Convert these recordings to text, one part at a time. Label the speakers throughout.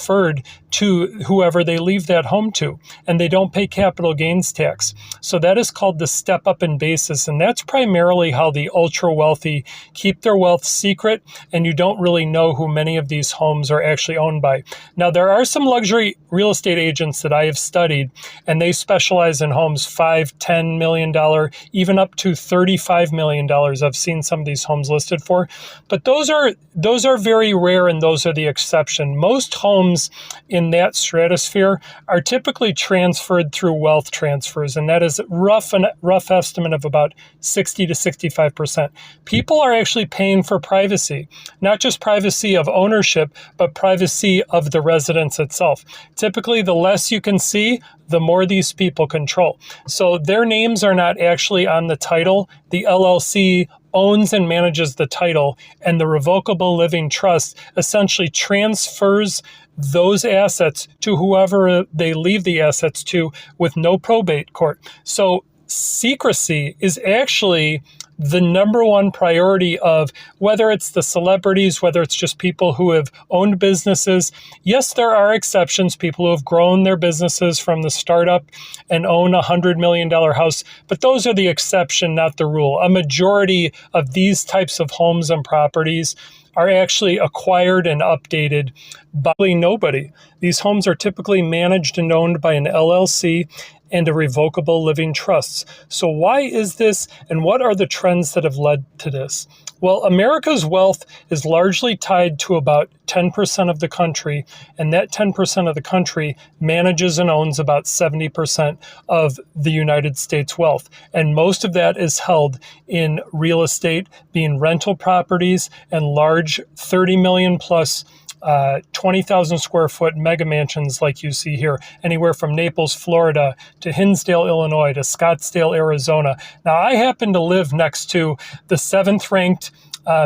Speaker 1: transferred to whoever they leave that home to, and they don't pay capital gains tax. So that is called the step up in basis, and that's primarily how the ultra wealthy keep their wealth secret, and you don't really know who many of these homes are actually owned by. Now, there are some luxury real estate agents that I have studied, and they specialize in homes $5, $10 million, even up to $35 million. I've seen some of these homes listed for, but those are very rare, and those are the exception. Most homes in that stratosphere are typically transferred through wealth transfers, and that is rough estimate of about 60 to 65%. People are actually paying for privacy, not just privacy of ownership, but privacy of the residence itself. Typically, the less you can see, the more these people control. So their names are not actually on the title. The LLC owns and manages the title, and the revocable living trust essentially transfers those assets to whoever they leave the assets to with no probate court. So secrecy is actually the number one priority of whether it's the celebrities, whether it's just people who have owned businesses. Yes, there are exceptions, people who have grown their businesses from the startup and own a $100 million house, but those are the exception, not the rule. A majority of these types of homes and properties are actually acquired and updated by nobody. These homes are typically managed and owned by an LLC and a revocable living trusts. So why is this, and what are the trends that have led to this? Well, America's wealth is largely tied to about 10% of the country, and that 10% of the country manages and owns about 70% of the United States wealth. And most of that is held in real estate, being rental properties and large 30 million plus 20,000 square foot mega mansions like you see here, anywhere from Naples, Florida to Hinsdale, Illinois to Scottsdale, Arizona. Now, I happen to live next to the 7th ranked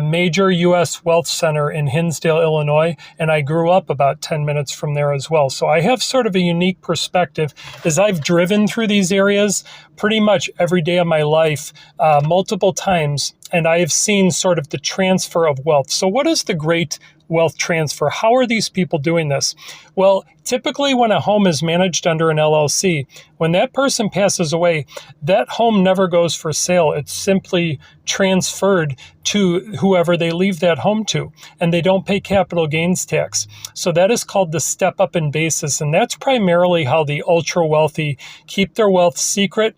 Speaker 1: major U.S. wealth center in Hinsdale, Illinois, and I grew up about 10 minutes from there as well. So I have sort of a unique perspective as I've driven through these areas pretty much every day of my life, multiple times, and I have seen sort of the transfer of wealth. So what is the great wealth transfer? How are these people doing this? Well, typically when a home is managed under an LLC, when that person passes away, that home never goes for sale. It's simply transferred to whoever they leave that home to, and they don't pay capital gains tax. So that is called the step up in basis, and that's primarily how the ultra wealthy keep their wealth secret.